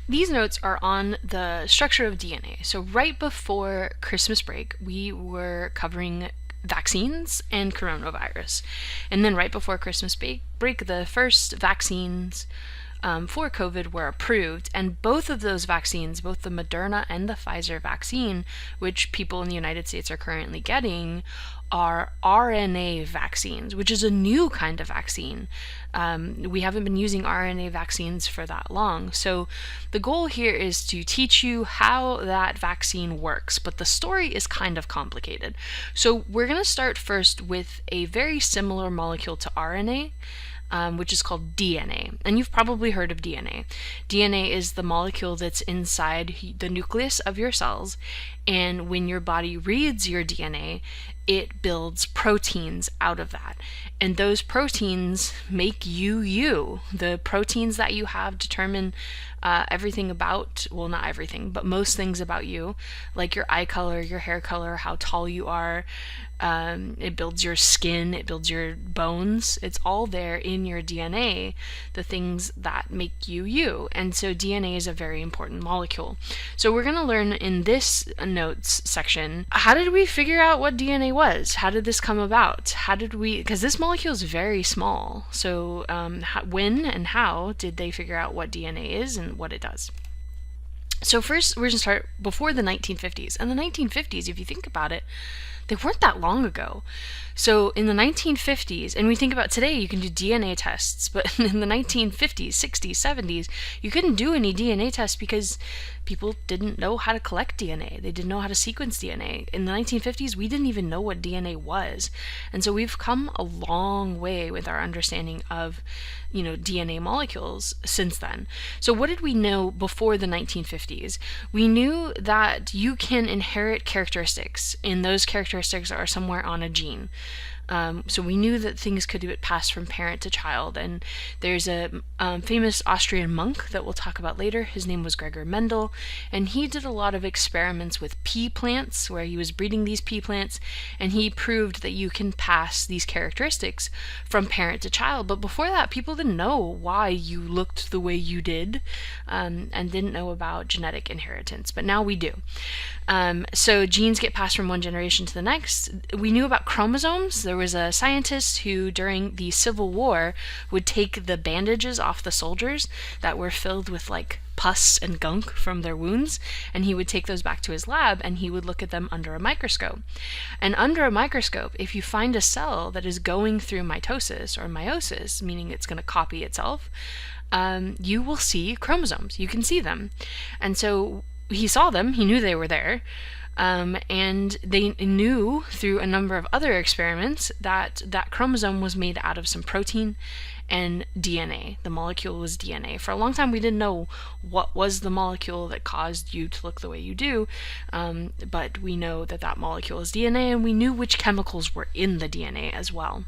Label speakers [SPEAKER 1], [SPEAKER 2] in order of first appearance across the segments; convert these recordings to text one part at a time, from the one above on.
[SPEAKER 1] These notes are on the structure of DNA. So right before Christmas break, we were covering vaccines and coronavirus. And then right before Christmas break, the first vaccines for COVID were approved, and both of those vaccines, both the Moderna and the Pfizer vaccine, which people in the United States are currently getting, are RNA vaccines, which is a new kind of vaccine. We haven't been using RNA vaccines for that long. So the goal here is to teach you how that vaccine works, but the story is kind of complicated. So we're going to start first with a very similar molecule to RNA, which is called DNA. And you've probably heard of DNA. DNA is the molecule that's inside the nucleus of your cells, and when your body reads your DNA, it builds proteins out of that. And those proteins make you you. The proteins that you have determine everything about, well, not everything, but most things about you, like your eye color, your hair color, how tall you are. It builds your skin, it builds your bones. It's all there in your DNA, the things that make you you. And so DNA is a very important molecule. So we're going to learn in this notes section, how did we figure out what DNA was? How did this come about? How did we, because this molecule is very small. So when and how did they figure out what DNA is and what it does? So first, we're going to start before the 1950s. And the 1950s, if you think about it, they weren't that long ago. So in the 1950s, and we think about today, you can do DNA tests, but in the 1950s, 60s, 70s, you couldn't do any DNA tests because people didn't know how to collect DNA. They didn't know how to sequence DNA. In the 1950s, we didn't even know what DNA was. And so we've come a long way with our understanding of, DNA molecules since then. So what did we know before the 1950s? We knew that you can inherit characteristics, and those characteristics are somewhere on a gene. So we knew that things could get passed from parent to child, and there's a famous Austrian monk that we'll talk about later. His name was Gregor Mendel, and he did a lot of experiments with pea plants, where he was breeding these pea plants, and he proved that you can pass these characteristics from parent to child. But before that, people didn't know why you looked the way you did, and didn't know about genetic inheritance, but now we do. So genes get passed from one generation to the next. We knew about chromosomes. There was a scientist who, during the Civil War, would take the bandages off the soldiers that were filled with pus and gunk from their wounds, and he would take those back to his lab and he would look at them under a microscope. And under a microscope, if you find a cell that is going through mitosis or meiosis, meaning it's going to copy itself, you will see chromosomes. You can see them. And so he saw them, he knew they were there, and they knew through a number of other experiments that that chromosome was made out of some protein and DNA. The molecule was DNA. For a long time, we didn't know what was the molecule that caused you to look the way you do, but we know that that molecule is DNA, and we knew which chemicals were in the DNA as well.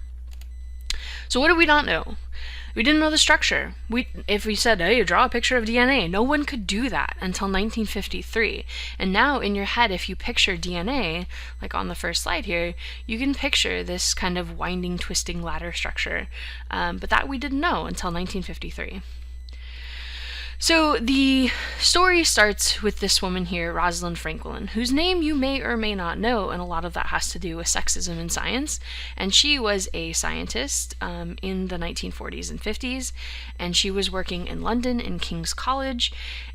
[SPEAKER 1] So what did we not know? We didn't know the structure. If we said, hey, draw a picture of DNA, no one could do that until 1953. And now in your head, if you picture DNA, like on the first slide here, you can picture this kind of winding, twisting ladder structure. But that we didn't know until 1953. So the story starts with this woman here, Rosalind Franklin, whose name you may or may not know, and a lot of that has to do with sexism in science. And she was a scientist in the 1940s and 50s, and she was working in London in King's College,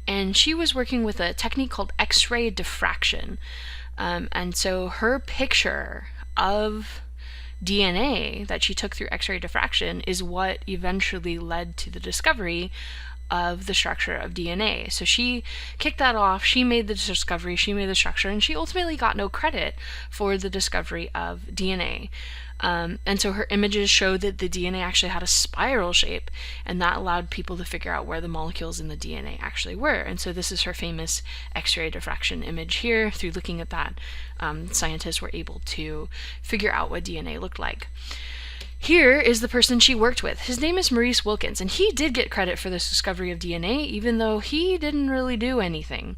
[SPEAKER 1] and she was working with a technique called X-ray diffraction. And so her picture of DNA that she took through X-ray diffraction is what eventually led to the discovery of the structure of DNA. So she kicked that off, she made the discovery, she made the structure, and she ultimately got no credit for the discovery of DNA. And so her images showed that the DNA actually had a spiral shape, and that allowed people to figure out where the molecules in the DNA actually were. And so this is her famous X-ray diffraction image here. Through looking at that, scientists were able to figure out what DNA looked like. Here is the person she worked with. His name is Maurice Wilkins, and he did get credit for this discovery of DNA, even though he didn't really do anything.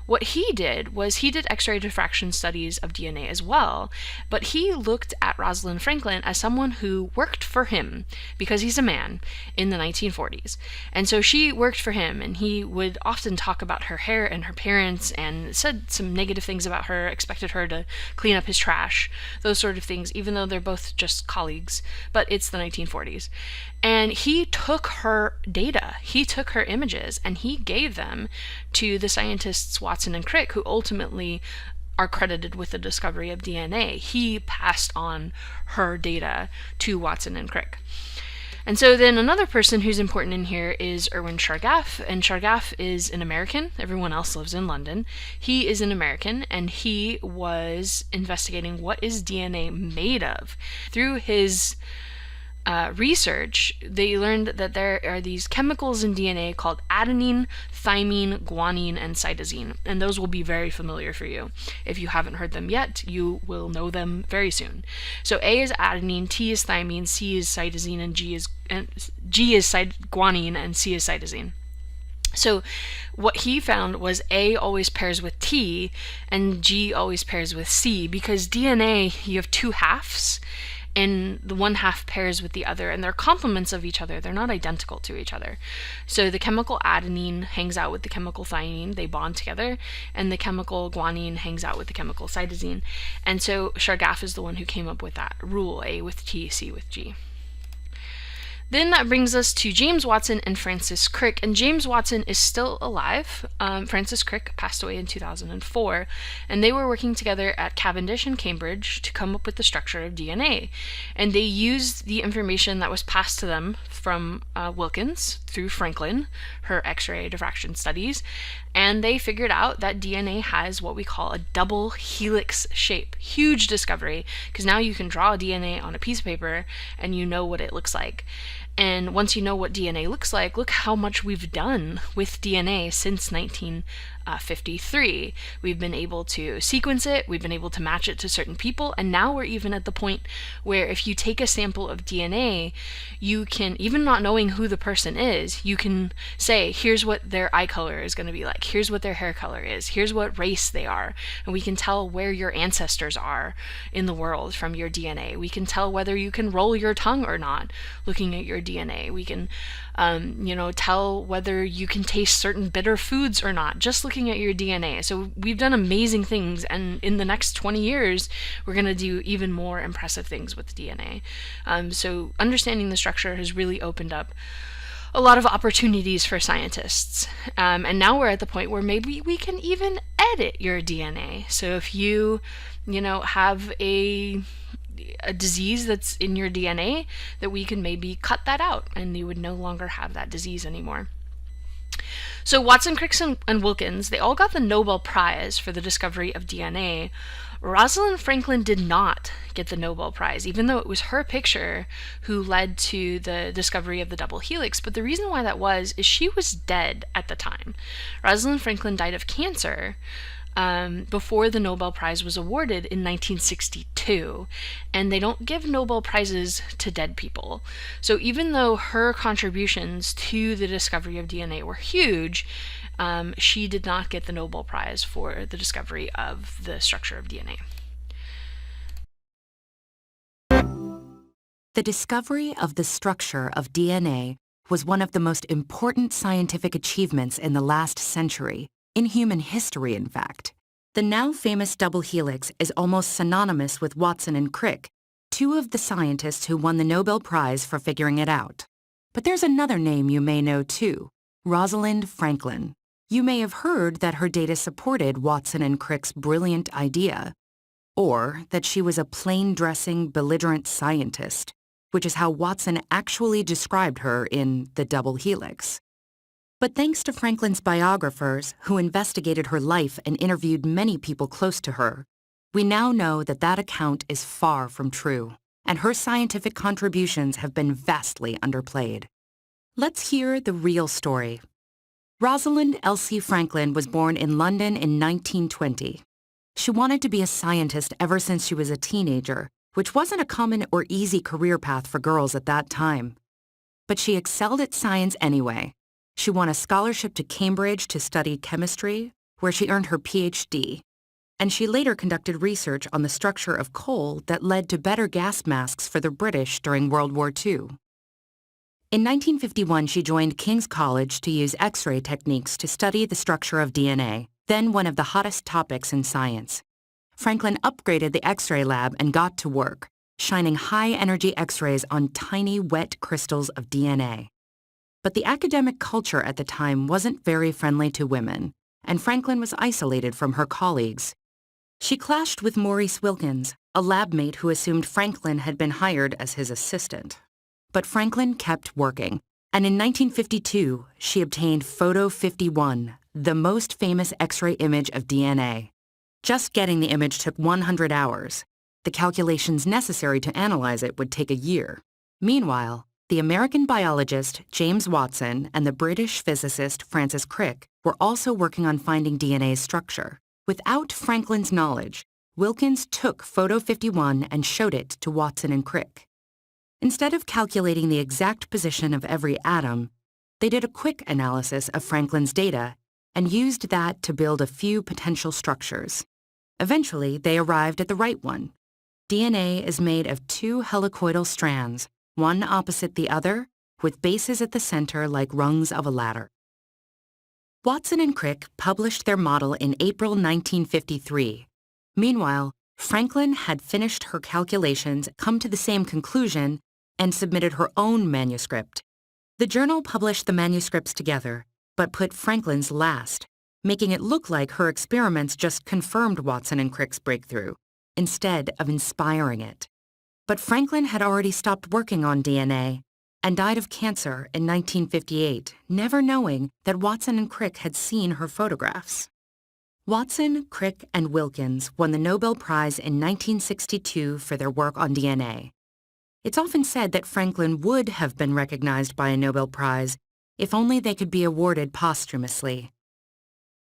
[SPEAKER 1] What he did was he did X-ray diffraction studies of DNA as well, but he looked at Rosalind Franklin as someone who worked for him, because he's a man, in the 1940s. And so she worked for him, and he would often talk about her hair and her parents, and said some negative things about her, expected her to clean up his trash, those sort of things, even though they're both just colleagues. But it's the 1940s. And he took her data, he took her images, and he gave them to the scientists Watson and Crick, who ultimately are credited with the discovery of DNA. He passed on her data to Watson and Crick. And so then another person who's important in here is Irwin Chargaff, and Chargaff is an American. Everyone else lives in London. He is an American, and he was investigating what is DNA made of. Through his research, they learned that there are these chemicals in DNA called adenine, thymine, guanine, and cytosine, and those will be very familiar for you. If you haven't heard them yet, you will know them very soon. So A is adenine, T is thymine, C is cytosine, and G is guanine, and C is cytosine. So what he found was A always pairs with T and G always pairs with C, because DNA, you have two halves, and the one half pairs with the other, and they're complements of each other. They're not identical to each other. So the chemical adenine hangs out with the chemical thymine, they bond together, and the chemical guanine hangs out with the chemical cytosine. And so Chargaff is the one who came up with that rule, A with T, C with G. Then that brings us to James Watson and Francis Crick, and James Watson is still alive. Francis Crick passed away in 2004, and they were working together at Cavendish and Cambridge to come up with the structure of DNA. And they used the information that was passed to them from Wilkins through Franklin, her X-ray diffraction studies, and they figured out that DNA has what we call a double helix shape. Huge discovery, because now you can draw DNA on a piece of paper and you know what it looks like. And once you know what DNA looks like, look how much we've done with DNA since 1953. We've been able to sequence it, we've been able to match it to certain people, and now we're even at the point where if you take a sample of DNA, you can, even not knowing who the person is, you can say, here's what their eye color is going to be like, here's what their hair color is, here's what race they are, and we can tell where your ancestors are in the world from your DNA. We can tell whether you can roll your tongue or not looking at your DNA. We can tell whether you can taste certain bitter foods or not, just looking at your DNA. So we've done amazing things, and in the next 20 years, we're going to do even more impressive things with DNA. So understanding the structure has really opened up a lot of opportunities for scientists. And now we're at the point where maybe we can even edit your DNA. So if you have a disease that's in your DNA, that we can maybe cut that out and you would no longer have that disease anymore. So Watson, Crick, and Wilkins, they all got the Nobel Prize for the discovery of DNA. Rosalind Franklin did not get the Nobel Prize, even though it was her picture who led to the discovery of the double helix. But the reason why that was is she was dead at the time. Rosalind Franklin died of cancer before the Nobel Prize was awarded in 1962, and they don't give Nobel Prizes to dead people. So even though her contributions to the discovery of DNA were huge, she did not get the Nobel Prize for the discovery of the structure of DNA.
[SPEAKER 2] The discovery of the structure of DNA was one of the most important scientific achievements in the last century, in human history, in fact. The now famous double helix is almost synonymous with Watson and Crick, two of the scientists who won the Nobel Prize for figuring it out. But there's another name you may know too, Rosalind Franklin. You may have heard that her data supported Watson and Crick's brilliant idea, or that she was a plain-dressing, belligerent scientist, which is how Watson actually described her in The Double Helix. But thanks to Franklin's biographers, who investigated her life and interviewed many people close to her, we now know that that account is far from true, and her scientific contributions have been vastly underplayed. Let's hear the real story. Rosalind Elsie Franklin was born in London in 1920. She wanted to be a scientist ever since she was a teenager, which wasn't a common or easy career path for girls at that time. But she excelled at science anyway. She won a scholarship to Cambridge to study chemistry, where she earned her PhD. And she later conducted research on the structure of coal that led to better gas masks for the British during World War II. In 1951, she joined King's College to use X-ray techniques to study the structure of DNA, then one of the hottest topics in science. Franklin upgraded the X-ray lab and got to work, shining high-energy X-rays on tiny, wet crystals of DNA. But the academic culture at the time wasn't very friendly to women, and Franklin was isolated from her colleagues. She clashed with Maurice Wilkins, a lab mate who assumed Franklin had been hired as his assistant. But Franklin kept working, and in 1952, she obtained Photo 51, the most famous X-ray image of DNA. Just getting the image took 100 hours. The calculations necessary to analyze it would take a year. Meanwhile, the American biologist James Watson and the British physicist Francis Crick were also working on finding DNA's structure. Without Franklin's knowledge, Wilkins took Photo 51 and showed it to Watson and Crick. Instead of calculating the exact position of every atom, they did a quick analysis of Franklin's data and used that to build a few potential structures. Eventually, they arrived at the right one. DNA is made of two helicoidal strands, one opposite the other, with bases at the center like rungs of a ladder. Watson and Crick published their model in April 1953. Meanwhile, Franklin had finished her calculations, come to the same conclusion, and submitted her own manuscript. The journal published the manuscripts together, but put Franklin's last, making it look like her experiments just confirmed Watson and Crick's breakthrough, instead of inspiring it. But Franklin had already stopped working on DNA and died of cancer in 1958, never knowing that Watson and Crick had seen her photographs. Watson, Crick, and Wilkins won the Nobel Prize in 1962 for their work on DNA. It's often said that Franklin would have been recognized by a Nobel Prize if only they could be awarded posthumously.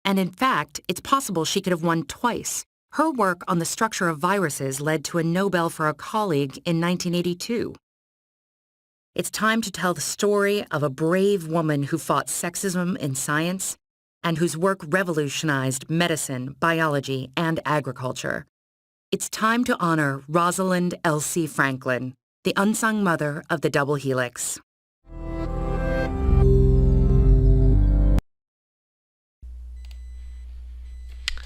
[SPEAKER 2] And in fact, it's possible she could have won twice. Her work on the structure of viruses led to a Nobel for a colleague in 1982. It's time to tell the story of a brave woman who fought sexism in science and whose work revolutionized medicine, biology, and agriculture. It's time to honor Rosalind Elsie Franklin, the unsung mother of the double helix.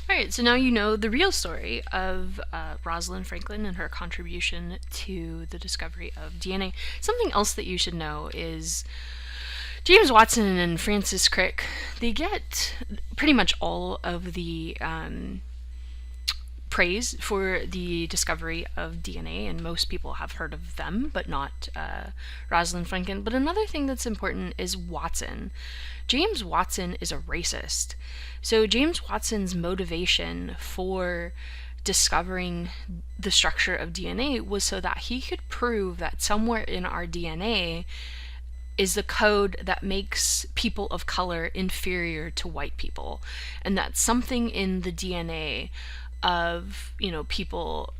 [SPEAKER 1] All right, so now you know the real story of Rosalind Franklin and her contribution to the discovery of DNA. Something else that you should know is James Watson and Francis Crick, they get pretty much all of the praise for the discovery of DNA, and most people have heard of them, but not Rosalind Franklin. But another thing that's important is Watson. James Watson is a racist. So James Watson's motivation for discovering the structure of DNA was so that he could prove that somewhere in our DNA is the code that makes people of color inferior to white people, and that something in the DNA of, people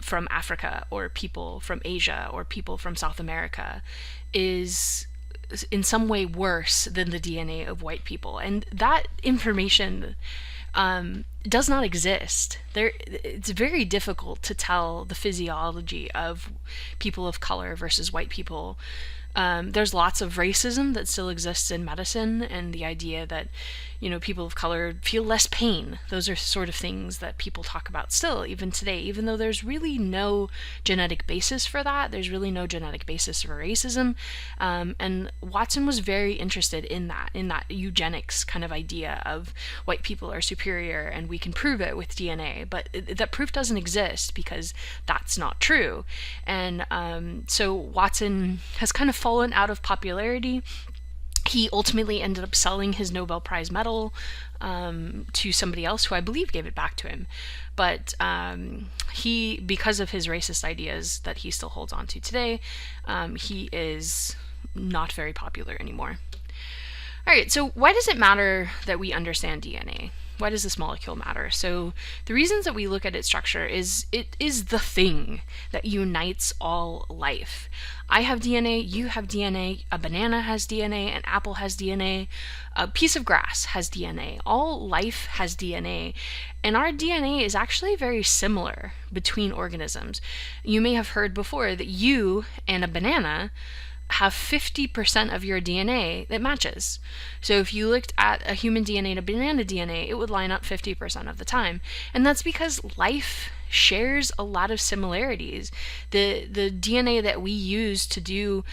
[SPEAKER 1] from Africa or people from Asia or people from South America is in some way worse than the DNA of white people. And that information does not exist. It's very difficult to tell the physiology of people of color versus white people. There's lots of racism that still exists in medicine, and the idea that, people of color feel less pain. Those are sort of things that people talk about still, even today, even though there's really no genetic basis for that. There's really no genetic basis for racism. And Watson was very interested in that eugenics kind of idea of white people are superior and we can prove it with DNA. But that proof doesn't exist because that's not true. And so Watson has kind of fallen out of popularity. He ultimately ended up selling his Nobel Prize medal to somebody else who I believe gave it back to him. But he, because of his racist ideas that he still holds on to today, he is not very popular anymore. All right, so why does it matter that we understand DNA? Why does this molecule matter? So the reasons that we look at its structure is it is the thing that unites all life. I have DNA, you have DNA, a banana has DNA, an apple has DNA, a piece of grass has DNA. All life has DNA, and our DNA is actually very similar between organisms. You may have heard before that you and a banana have 50% of your DNA that matches. So if you looked at a human DNA and a banana DNA, it would line up 50% of the time. And that's because life shares a lot of similarities. The DNA that we use to do,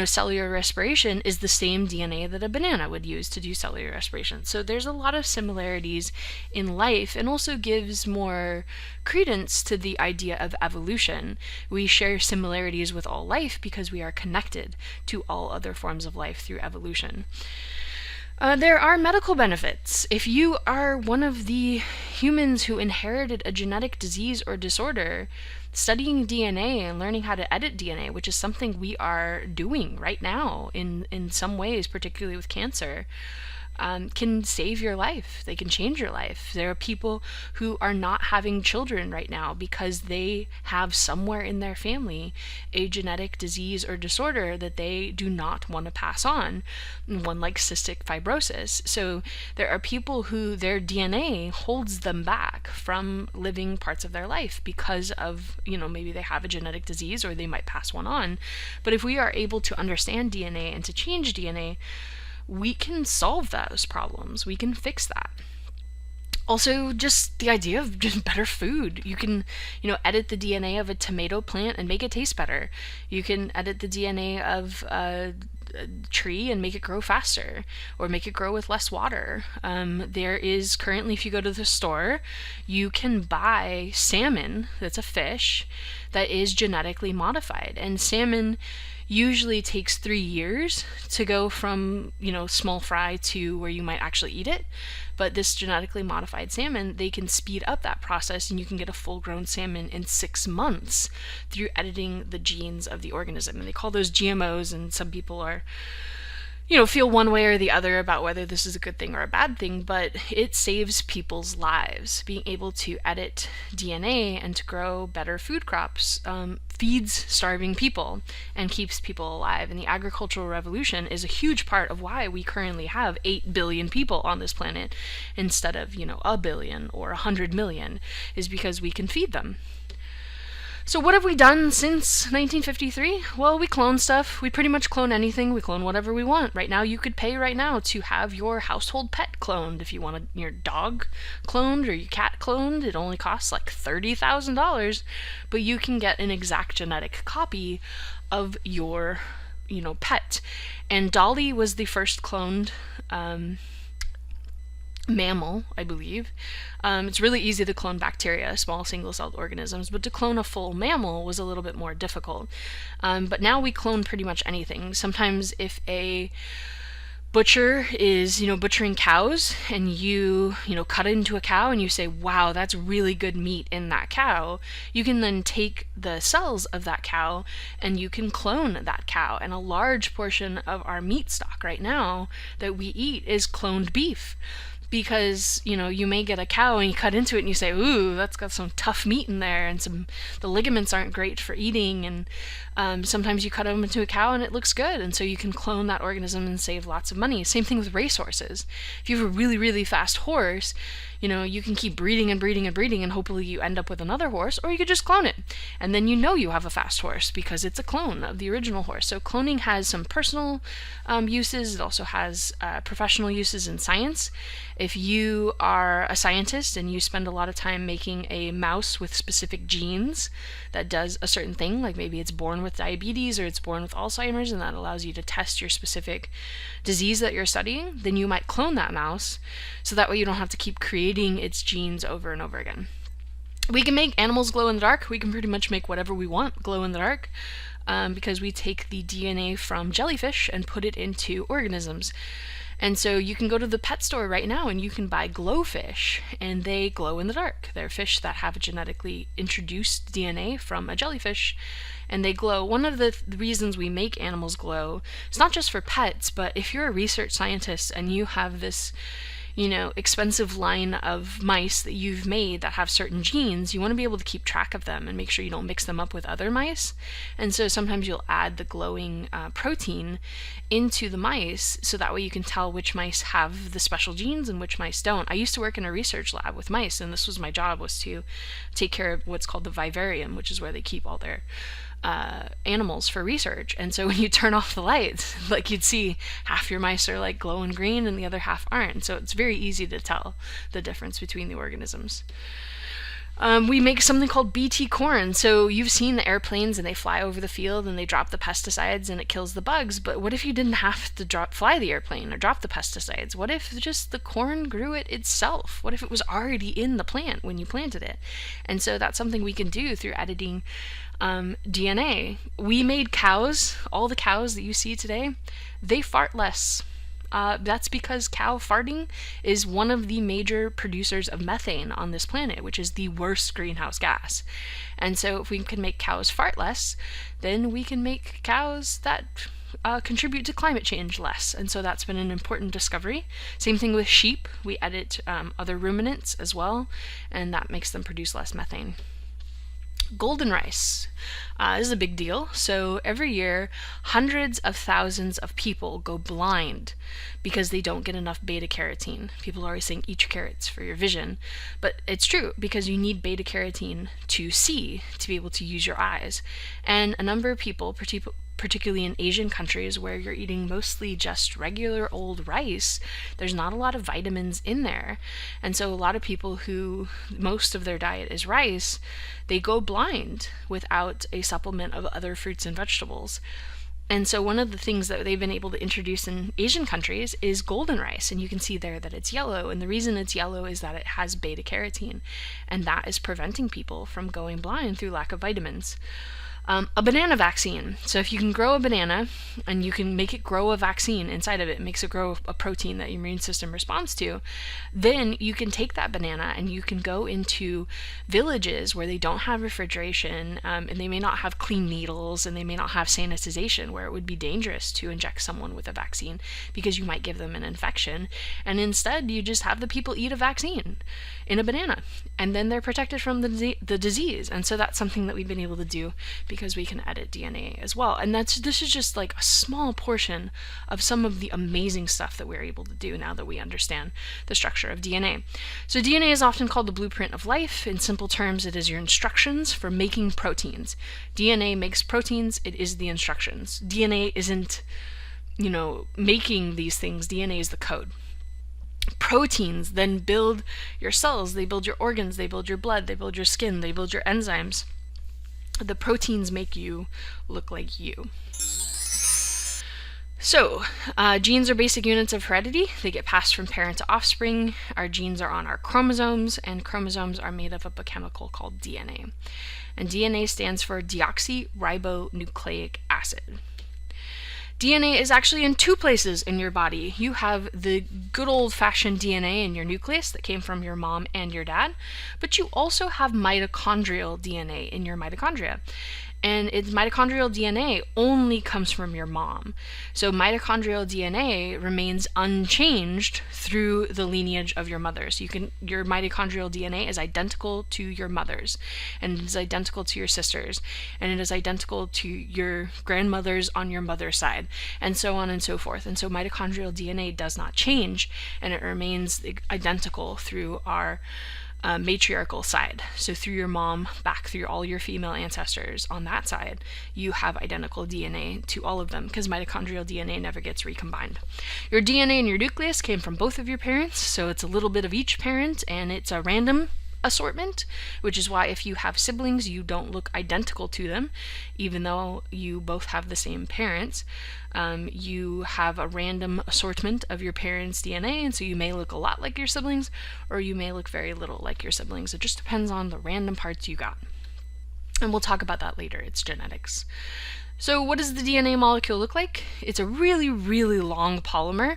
[SPEAKER 1] cellular respiration is the same DNA that a banana would use to do cellular respiration. So there's a lot of similarities in life, and also gives more credence to the idea of evolution. We share similarities with all life because we are connected to all other forms of life through evolution. There are medical benefits. If you are one of the humans who inherited a genetic disease or disorder, studying DNA and learning how to edit DNA, which is something we are doing right now in some ways, particularly with cancer, can save your life. They can change your life. There are people who are not having children right now because they have somewhere in their family a genetic disease or disorder that they do not want to pass on, one like cystic fibrosis. So there are people who their DNA holds them back from living parts of their life because of, maybe they have a genetic disease or they might pass one on. But if we are able to understand DNA and to change DNA, we can solve those problems. We can fix that. Also, just the idea of just better food. You can, edit the DNA of a tomato plant and make it taste better. You can edit the DNA of a tree and make it grow faster, or make it grow with less water. There is currently, if you go to the store, you can buy salmon, that's a fish, that is genetically modified. And salmon usually takes 3 years to go from, small fry to where you might actually eat it. But this genetically modified salmon, they can speed up that process, and you can get a full-grown salmon in 6 months through editing the genes of the organism. And they call those GMOs, and some people are, feel one way or the other about whether this is a good thing or a bad thing, but it saves people's lives. Being able to edit DNA and to grow better food crops feeds starving people and keeps people alive. And the agricultural revolution is a huge part of why we currently have 8 billion people on this planet instead of, a billion or 100 million, is because we can feed them. So what have we done since 1953? Well, we clone stuff. We pretty much clone anything. We clone whatever we want. Right now, you could pay right now to have your household pet cloned. If you want your dog cloned or your cat cloned, it only costs like $30,000, but you can get an exact genetic copy of your, pet. And Dolly was the first cloned mammal, I believe. It's really easy to clone bacteria, small single-celled organisms, but to clone a full mammal was a little bit more difficult. But now we clone pretty much anything. Sometimes if a butcher is, butchering cows, and you cut into a cow and you say, wow, that's really good meat in that cow, you can then take the cells of that cow and you can clone that cow. And a large portion of our meat stock right now that we eat is cloned beef. Because, you may get a cow and you cut into it and you say, ooh, that's got some tough meat in there, and the ligaments aren't great for eating, and sometimes you cut them into a cow and it looks good, and so you can clone that organism and save lots of money. Same thing with racehorses. If you have a really, really fast horse, you can keep breeding and breeding and breeding, and hopefully you end up with another horse, or you could just clone it. And then you have a fast horse because it's a clone of the original horse. So cloning has some personal uses. It also has professional uses in science. If you are a scientist and you spend a lot of time making a mouse with specific genes that does a certain thing, like maybe it's born with diabetes or it's born with Alzheimer's, and that allows you to test your specific disease that you're studying, then you might clone that mouse, so that way you don't have to keep creating its genes over and over again. We can make animals glow in the dark. We can pretty much make whatever we want glow in the dark, because we take the DNA from jellyfish and put it into organisms. And so you can go to the pet store right now and you can buy glowfish, and they glow in the dark. They're fish that have a genetically introduced DNA from a jellyfish, and they glow. One of the reasons we make animals glow, it's not just for pets, but if you're a research scientist and you have this expensive line of mice that you've made that have certain genes, you want to be able to keep track of them and make sure you don't mix them up with other mice. And so sometimes you'll add the glowing protein into the mice so that way you can tell which mice have the special genes and which mice don't. I used to work in a research lab with mice, and this was my job, was to take care of what's called the vivarium, which is where they keep all their animals for research. And so when you turn off the lights, like, you'd see half your mice are like glowing green and the other half aren't. So it's very easy to tell the difference between the organisms. We make something called BT corn. So you've seen the airplanes and they fly over the field and they drop the pesticides and it kills the bugs. But what if you didn't have to fly the airplane or drop the pesticides? What if just the corn grew it itself? What if it was already in the plant when you planted it? And so that's something we can do through editing DNA. We made cows. All the cows that you see today, they fart less. That's because cow farting is one of the major producers of methane on this planet, which is the worst greenhouse gas. And so if we can make cows fart less, then we can make cows that contribute to climate change less. And so that's been an important discovery. Same thing with sheep. We edit other ruminants as well, and that makes them produce less methane. Golden rice is a big deal. So every year, hundreds of thousands of people go blind because they don't get enough beta carotene. People are always saying eat your carrots for your vision, but it's true because you need beta carotene to see, to be able to use your eyes. And a number of people, particularly in Asian countries where you're eating mostly just regular old rice, there's not a lot of vitamins in there. And so a lot of people who most of their diet is rice, they go blind without a supplement of other fruits and vegetables. And so one of the things that they've been able to introduce in Asian countries is golden rice. And you can see there that it's yellow. And the reason it's yellow is that it has beta carotene. And that is preventing people from going blind through lack of vitamins. A banana vaccine. So if you can grow a banana and you can make it grow a vaccine inside of it, it makes it grow a protein that your immune system responds to, then you can take that banana and you can go into villages where they don't have refrigeration, and they may not have clean needles, and they may not have sanitization, where it would be dangerous to inject someone with a vaccine because you might give them an infection. And instead, you just have the people eat a vaccine in a banana, and then they're protected from the disease. And so that's something that we've been able to do because we can edit DNA as well. And this is just like a small portion of some of the amazing stuff that we're able to do now that we understand the structure of DNA. So DNA is often called the blueprint of life. In simple terms, it is your instructions for making proteins. DNA makes proteins, it is the instructions. DNA isn't, making these things. DNA is the code. Proteins then build your cells, they build your organs, they build your blood, they build your skin, they build your enzymes. The proteins make you look like you. So, genes are basic units of heredity. They get passed from parent to offspring. Our genes are on our chromosomes, and chromosomes are made up of a chemical called DNA. And DNA stands for deoxyribonucleic acid. DNA is actually in two places in your body. You have the good old-fashioned DNA in your nucleus that came from your mom and your dad, but you also have mitochondrial DNA in your mitochondria. And its mitochondrial DNA only comes from your mom. So mitochondrial DNA remains unchanged through the lineage of your mother. So your mitochondrial DNA is identical to your mother's, and it is identical to your sister's, and it is identical to your grandmother's on your mother's side, and so on and so forth. And so mitochondrial DNA does not change, and it remains identical through our matriarchal side. So through your mom, back through all your female ancestors on that side, you have identical DNA to all of them because mitochondrial DNA never gets recombined. Your DNA in your nucleus came from both of your parents, so it's a little bit of each parent, and it's a random assortment, which is why if you have siblings, you don't look identical to them, even though you both have the same parents. You have a random assortment of your parents' DNA, and so you may look a lot like your siblings, or you may look very little like your siblings. It just depends on the random parts you got. And we'll talk about that later. It's genetics. So what does the DNA molecule look like? It's a really, really long polymer.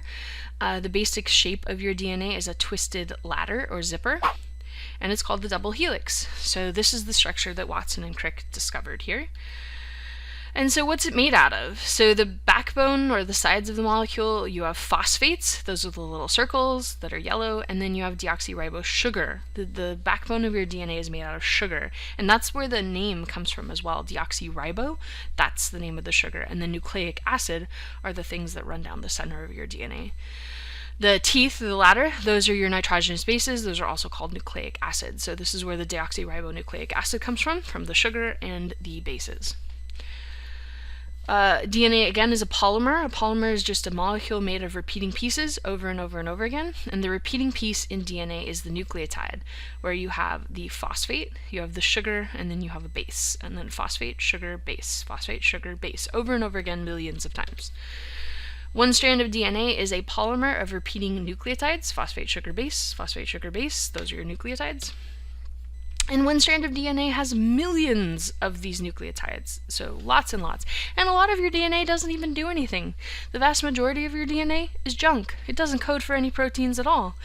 [SPEAKER 1] The basic shape of your DNA is a twisted ladder or zipper, and it's called the double helix. So this is the structure that Watson and Crick discovered here. And so what's it made out of? So the backbone or the sides of the molecule, you have phosphates. Those are the little circles that are yellow. And then you have deoxyribose sugar. The backbone of your DNA is made out of sugar. And that's where the name comes from as well. Deoxyribo, that's the name of the sugar. And the nucleic acid are the things that run down the center of your DNA. The teeth, the latter, those are your nitrogenous bases. Those are also called nucleic acids. So this is where the deoxyribonucleic acid comes from the sugar and the bases. DNA, again, is a polymer. A polymer is just a molecule made of repeating pieces over and over and over again. And the repeating piece in DNA is the nucleotide, where you have the phosphate, you have the sugar, and then you have a base. And then phosphate, sugar, base, over and over again, millions of times. One strand of DNA is a polymer of repeating nucleotides, phosphate, sugar, base, those are your nucleotides. And one strand of DNA has millions of these nucleotides, so lots and lots. And a lot of your DNA doesn't even do anything. The vast majority of your DNA is junk. It doesn't code for any proteins at all.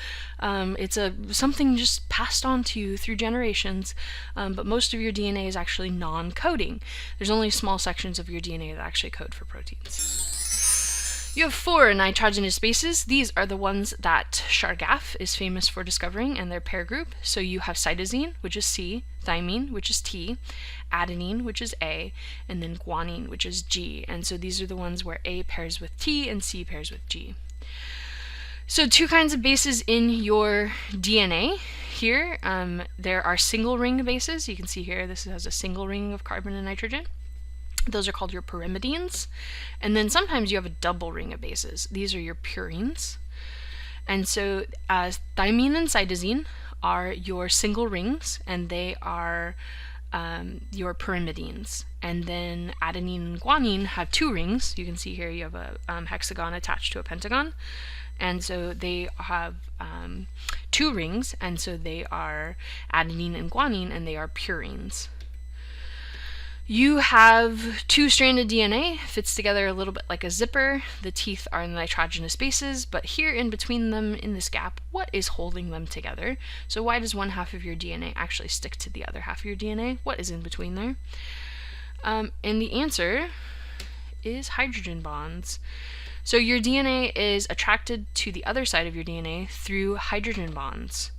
[SPEAKER 1] It's something just passed on to you through generations, but most of your DNA is actually non-coding. There's only small sections of your DNA that actually code for proteins. You have 4 nitrogenous bases. These are the ones that Chargaff is famous for discovering and their pair group. So you have cytosine, which is C, thymine, which is T, adenine, which is A, and then guanine, which is G. And so these are the ones where A pairs with T and C pairs with G. So 2 kinds of bases in your DNA. Here, there are single ring bases. You can see here this has a single ring of carbon and nitrogen. Those are called your pyrimidines. And then sometimes you have a double ring of bases. These are your purines. And so thymine and cytosine are your single rings, and they are your pyrimidines. And then adenine and guanine have 2 rings. You can see here you have a hexagon attached to a pentagon. And so they have 2 rings, and so they are adenine and guanine, and they are purines. You have 2-stranded DNA, fits together a little bit like a zipper. The teeth are the nitrogenous bases, but here in between them, in this gap, what is holding them together? So why does one half of your DNA actually stick to the other half of your DNA? What is in between there? And the answer is hydrogen bonds. So your DNA is attracted to the other side of your DNA through hydrogen bonds.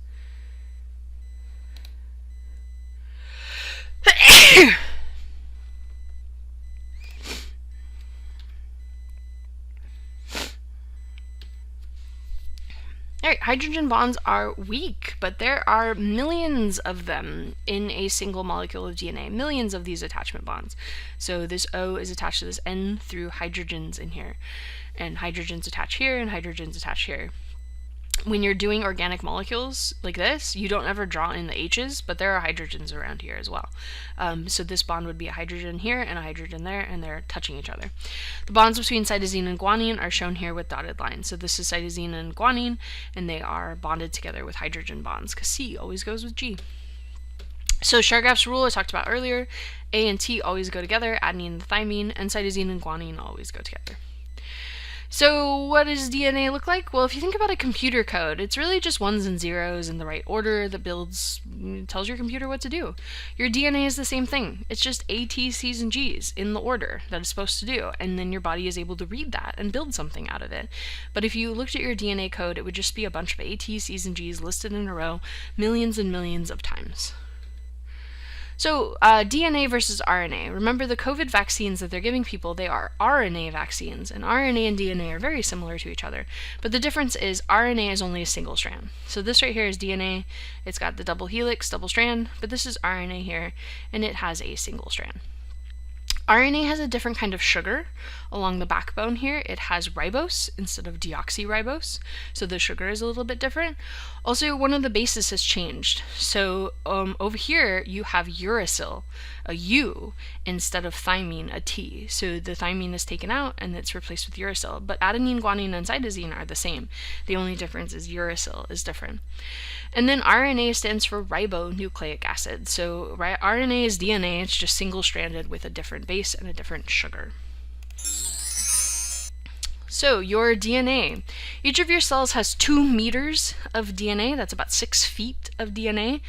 [SPEAKER 1] Alright, hydrogen bonds are weak, but there are millions of them in a single molecule of DNA. Millions of these attachment bonds. So this O is attached to this N through hydrogens in here. And hydrogens attach here, and hydrogens attach here. When you're doing organic molecules like this, you don't ever draw in the H's, but there are hydrogens around here as well. So this bond would be a hydrogen here and a hydrogen there, and they're touching each other. The bonds between cytosine and guanine are shown here with dotted lines. So this is cytosine and guanine, and they are bonded together with hydrogen bonds, because C always goes with G. So Chargaff's rule I talked about earlier, A and T always go together, adenine and thymine, and cytosine and guanine always go together. So what does DNA look like? Well, if you think about a computer code, it's really just 1s and 0s in the right order that tells your computer what to do. Your DNA is the same thing. It's just A, T, C's, and G's in the order that it's supposed to do, and then your body is able to read that and build something out of it. But if you looked at your DNA code, it would just be a bunch of A, T, C's, and G's listed in a row millions and millions of times. So DNA versus RNA. Remember, the COVID vaccines that they're giving people, they are RNA vaccines, and RNA and DNA are very similar to each other. But the difference is RNA is only a single strand. So this right here is DNA. It's got the double helix, double strand, but this is RNA here, and it has a single strand. RNA has a different kind of sugar along the backbone here. It has ribose instead of deoxyribose, so the sugar is a little bit different. Also, one of the bases has changed. So over here, you have uracil, a U, instead of thymine, a T. So the thymine is taken out and it's replaced with uracil. But adenine, guanine, and cytosine are the same. The only difference is uracil is different. And then RNA stands for ribonucleic acid. So RNA is DNA, it's just single-stranded with a different base and a different sugar. So your DNA. Each of your cells has 2 meters of DNA. That's about 6 feet of DNA.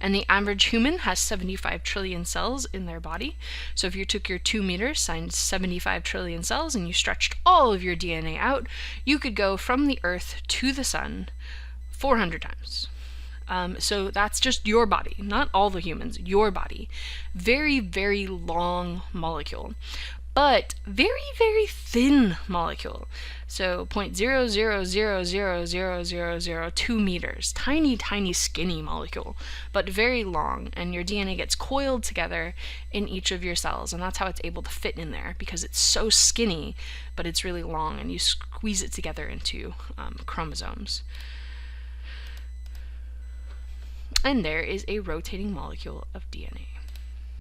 [SPEAKER 1] And the average human has 75 trillion cells in their body. So if you took your 2 meters times 75 trillion cells and you stretched all of your DNA out, you could go from the Earth to the Sun 400 times. So that's just your body, not all the humans, your body. Very, very long molecule. But very, very thin molecule. So 0.0000002 meters. Tiny, tiny, skinny molecule, but very long. And your DNA gets coiled together in each of your cells. And that's how it's able to fit in there, because it's so skinny, but it's really long, and you squeeze it together into chromosomes. And there is a rotating molecule of DNA.